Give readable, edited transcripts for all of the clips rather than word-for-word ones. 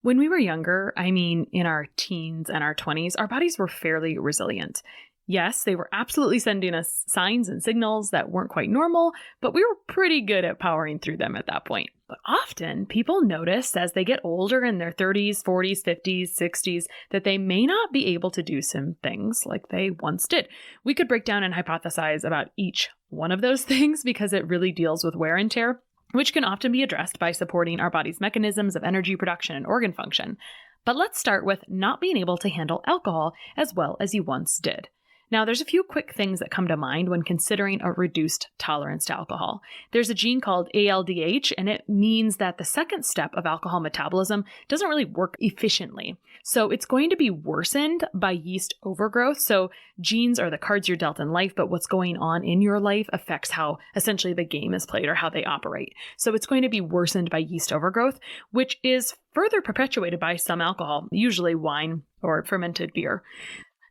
When we were younger, in our teens and our 20s, our bodies were fairly resilient. Yes, they were absolutely sending us signs and signals that weren't quite normal, but we were pretty good at powering through them at that point. But often people notice as they get older in their 30s, 40s, 50s, 60s, that they may not be able to do some things like they once did. We could break down and hypothesize about each one of those things because it really deals with wear and tear, which can often be addressed by supporting our body's mechanisms of energy production and organ function. But let's start with not being able to handle alcohol as well as you once did. Now, there's a few quick things that come to mind when considering a reduced tolerance to alcohol. There's a gene called ALDH, and it means that the second step of alcohol metabolism doesn't really work efficiently. So it's going to be worsened by yeast overgrowth. So genes are the cards you're dealt in life, but what's going on in your life affects how essentially the game is played or how they operate. So it's going to be worsened by yeast overgrowth, which is further perpetuated by some alcohol, usually wine or fermented beer.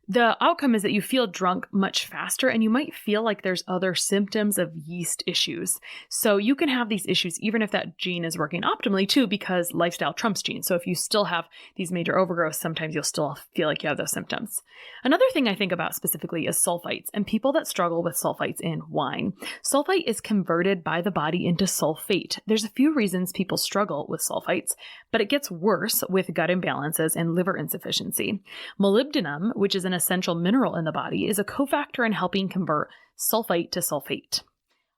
The outcome is that you feel drunk much faster and you might feel like there's other symptoms of yeast issues. So you can have these issues even if that gene is working optimally too, because lifestyle trumps genes. So if you still have these major overgrowths, sometimes you'll still feel like you have those symptoms. Another thing I think about specifically is sulfites and people that struggle with sulfites in wine. Sulfite is converted by the body into sulfate. There's a few reasons people struggle with sulfites, but it gets worse with gut imbalances and liver insufficiency. Molybdenum, which is an essential mineral in the body, is a cofactor in helping convert sulfite to sulfate.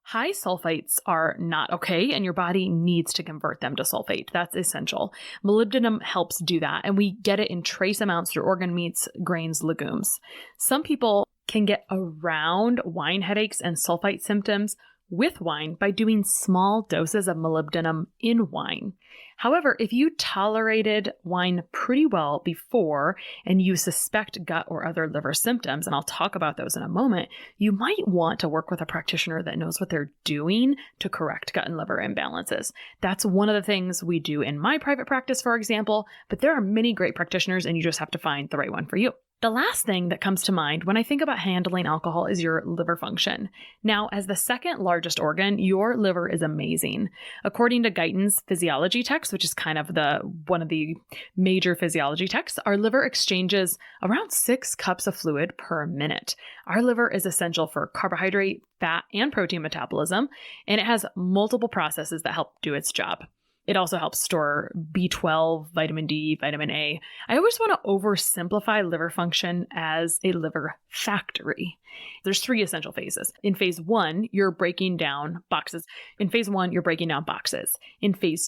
High sulfites are not okay, and your body needs to convert them to sulfate. That's essential. Molybdenum helps do that, and we get it in trace amounts through organ meats, grains, legumes. Some people can get around wine headaches and sulfite symptoms with wine by doing small doses of molybdenum in wine. However, if you tolerated wine pretty well before and you suspect gut or other liver symptoms, and I'll talk about those in a moment, you might want to work with a practitioner that knows what they're doing to correct gut and liver imbalances. That's one of the things we do in my private practice, for example, but there are many great practitioners and you just have to find the right one for you. The last thing that comes to mind when I think about handling alcohol is your liver function. Now, as the second largest organ, your liver is amazing. According to Guyton's physiology text, which is kind of one of the major physiology texts, our liver exchanges around 6 cups of fluid per minute. Our liver is essential for carbohydrate, fat, and protein metabolism, and it has multiple processes that help do its job. It also helps store B12, vitamin D, vitamin A. I always want to oversimplify liver function as a liver factory. There's 3 essential phases. In phase 1, you're breaking down boxes. In phase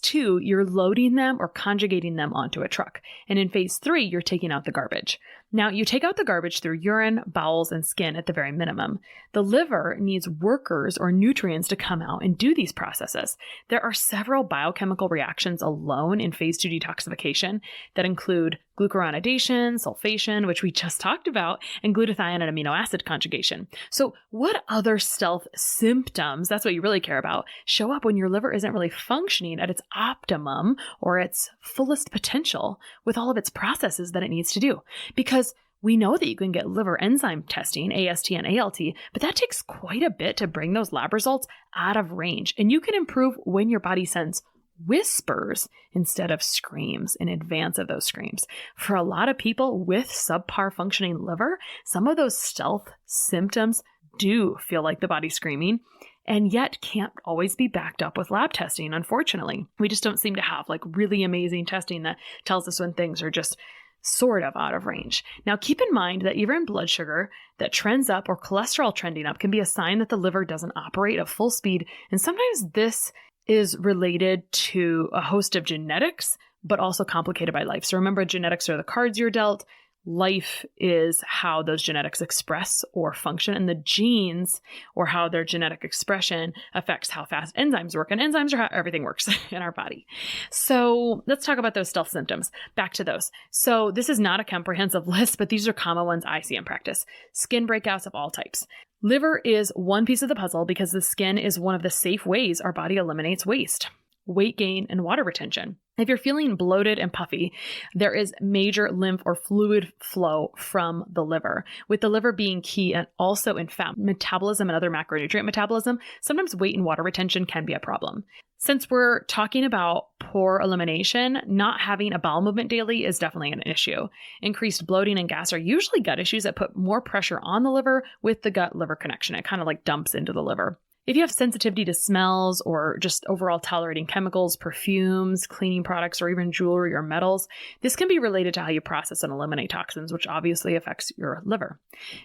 2, you're loading them or conjugating them onto a truck. And in phase 3, you're taking out the garbage. Now, you take out the garbage through urine, bowels, and skin at the very minimum. The liver needs workers or nutrients to come out and do these processes. There are several biochemical reactions alone in phase 2 detoxification that include glucuronidation, sulfation, which we just talked about, and glutathione and amino acid conjugation. So what other stealth symptoms, that's what you really care about, show up when your liver isn't really functioning at its optimum or its fullest potential with all of its processes that it needs to do? Because we know that you can get liver enzyme testing, AST and ALT, but that takes quite a bit to bring those lab results out of range. And you can improve when your body sends whispers instead of screams in advance of those screams. For a lot of people with subpar functioning liver, some of those stealth symptoms do feel like the body screaming and yet can't always be backed up with lab testing, unfortunately. We just don't seem to have like really amazing testing that tells us when things are just sort of out of range. Now, keep in mind that even blood sugar that trends up or cholesterol trending up can be a sign that the liver doesn't operate at full speed. And sometimes this is related to a host of genetics, but also complicated by life. So remember, genetics are the cards you're dealt. Life is how those genetics express or function, and the genes or how their genetic expression affects how fast enzymes work. And enzymes are how everything works in our body. So let's talk about those stealth symptoms. Back to those. So this is not a comprehensive list, but these are common ones I see in practice. Skin breakouts of all types. Liver is one piece of the puzzle because the skin is one of the safe ways our body eliminates waste. Weight gain and water retention. If you're feeling bloated and puffy, there is major lymph or fluid flow from the liver, with the liver being key and also in fat metabolism and other macronutrient metabolism. Sometimes weight and water retention can be a problem. Since we're talking about poor elimination, not having a bowel movement daily is definitely an issue. Increased bloating and gas are usually gut issues that put more pressure on the liver with the gut-liver connection. It kind of like dumps into the liver. If you have sensitivity to smells or just overall tolerating chemicals, perfumes, cleaning products, or even jewelry or metals, this can be related to how you process and eliminate toxins, which obviously affects your liver.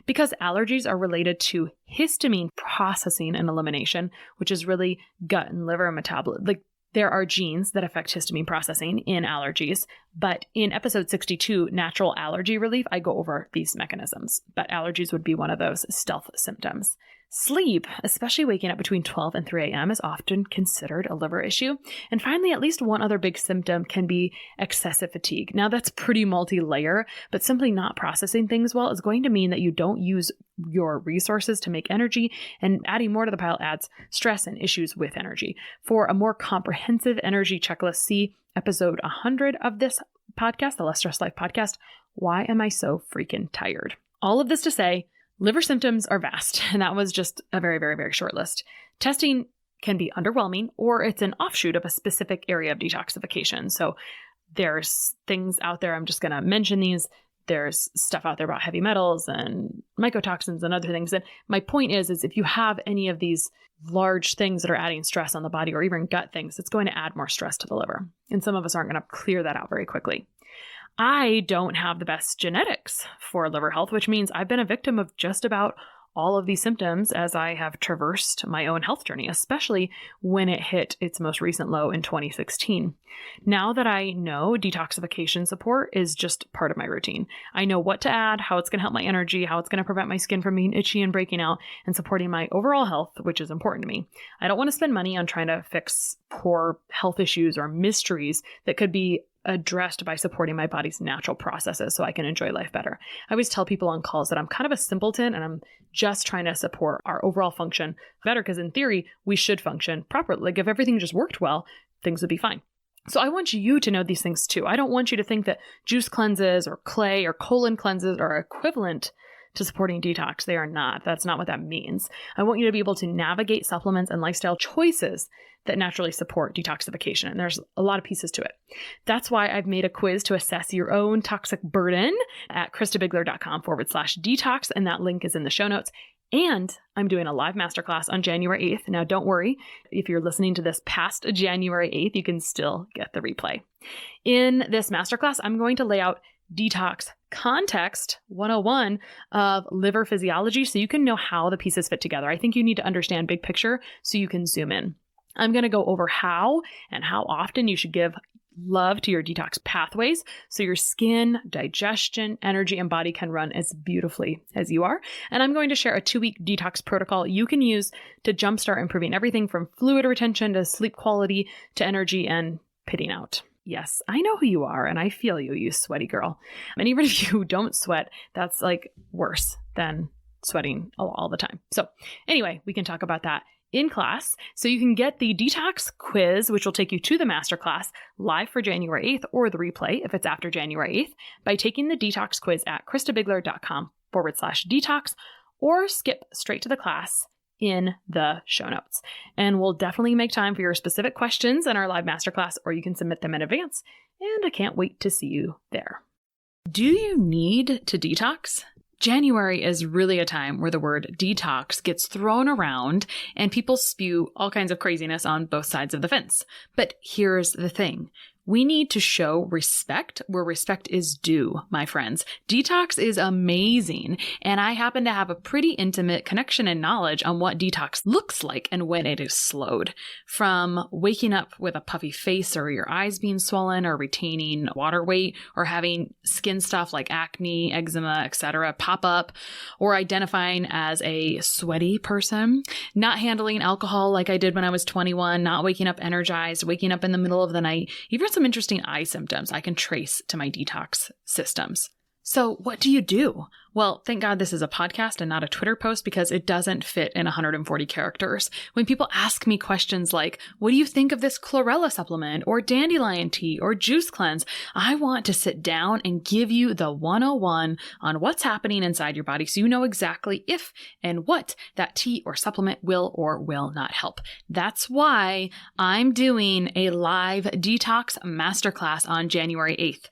Because allergies are related to histamine processing and elimination, which is really gut and liver metabolism. There are genes that affect histamine processing in allergies, but in episode 62, Natural Allergy Relief, I go over these mechanisms, but allergies would be one of those stealth symptoms. Sleep, especially waking up between 12 and 3 a.m., is often considered a liver issue. And finally, at least one other big symptom can be excessive fatigue. Now, that's pretty multi-layer, but simply not processing things well is going to mean that you don't use your resources to make energy, and adding more to the pile adds stress and issues with energy. For a more comprehensive energy checklist, see episode 100 of this podcast, the Less Stress Life podcast, Why Am I So Freaking Tired? All of this to say, liver symptoms are vast, and that was just a very, very, very short list. Testing can be underwhelming, or it's an offshoot of a specific area of detoxification. So there's things out there, I'm just going to mention these. There's stuff out there about heavy metals and mycotoxins and other things. And my point is if you have any of these large things that are adding stress on the body or even gut things, it's going to add more stress to the liver. And some of us aren't going to clear that out very quickly. I don't have the best genetics for liver health, which means I've been a victim of just about all of these symptoms as I have traversed my own health journey, especially when it hit its most recent low in 2016. Now that I know detoxification support is just part of my routine, I know what to add, how it's going to help my energy, how it's going to prevent my skin from being itchy and breaking out, and supporting my overall health, which is important to me. I don't want to spend money on trying to fix poor health issues or mysteries that could be addressed by supporting my body's natural processes so I can enjoy life better. I always tell people on calls that I'm kind of a simpleton and I'm just trying to support our overall function better, because in theory, we should function properly. Like if everything just worked well, things would be fine. So I want you to know these things too. I don't want you to think that juice cleanses or clay or colon cleanses are equivalent to supporting detox. They are not. That's not what that means. I want you to be able to navigate supplements and lifestyle choices that naturally support detoxification. And there's a lot of pieces to it. That's why I've made a quiz to assess your own toxic burden at christabiegler.com/detox. And that link is in the show notes. And I'm doing a live masterclass on January 8th. Now, don't worry. If you're listening to this past January 8th, you can still get the replay. In this masterclass, I'm going to lay out Detox Context 101 of liver physiology so you can know how the pieces fit together. I think you need to understand big picture so you can zoom in. I'm going to go over how and how often you should give love to your detox pathways so your skin, digestion, energy, and body can run as beautifully as you are. And I'm going to share a 2-week detox protocol you can use to jumpstart improving everything from fluid retention to sleep quality to energy and pitting out. Yes, I know who you are and I feel you, you sweaty girl. And even if you don't sweat, that's like worse than sweating all the time. So anyway, we can talk about that in class. So you can get the detox quiz, which will take you to the masterclass live for January 8th or the replay if it's after January 8th by taking the detox quiz at christabiegler.com/detox or skip straight to the class in the show notes. And we'll definitely make time for your specific questions in our live masterclass, or you can submit them in advance. And I can't wait to see you there. Do you need to detox? January is really a time where the word detox gets thrown around and people spew all kinds of craziness on both sides of the fence. But here's the thing. We need to show respect where respect is due, my friends. Detox is amazing, and I happen to have a pretty intimate connection and knowledge on what detox looks like and when it is slowed. From waking up with a puffy face or your eyes being swollen or retaining water weight or having skin stuff like acne, eczema, etc. pop up, or identifying as a sweaty person, not handling alcohol like I did when I was 21, not waking up energized, waking up in the middle of the night, even some interesting eye symptoms I can trace to my detox systems. So what do you do? Well, thank God this is a podcast and not a Twitter post because it doesn't fit in 140 characters. When people ask me questions like, what do you think of this chlorella supplement or dandelion tea or juice cleanse? I want to sit down and give you the 101 on what's happening inside your body so you know exactly if and what that tea or supplement will or will not help. That's why I'm doing a live detox masterclass on January 8th.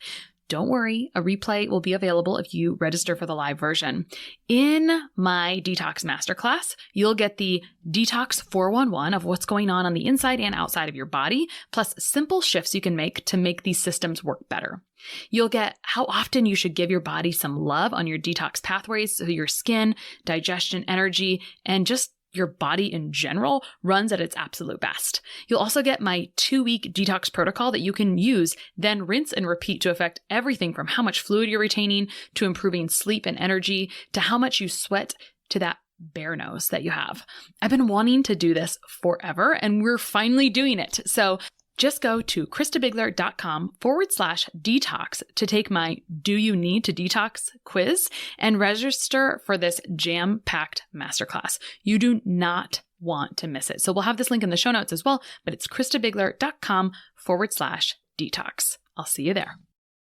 Don't worry, a replay will be available if you register for the live version. In my Detox Masterclass, you'll get the Detox 411 of what's going on the inside and outside of your body, plus simple shifts you can make to make these systems work better. You'll get how often you should give your body some love on your detox pathways so your skin, digestion, energy, and just your body in general runs at its absolute best. You'll also get my 2-week detox protocol that you can use, then rinse and repeat to affect everything from how much fluid you're retaining to improving sleep and energy to how much you sweat to that bear nose that you have. I've been wanting to do this forever and we're finally doing it. So just go to christabiegler.com/detox to take my Do You Need to Detox quiz and register for this jam-packed masterclass. You do not want to miss it. So we'll have this link in the show notes as well, but it's christabiegler.com/detox. I'll see you there.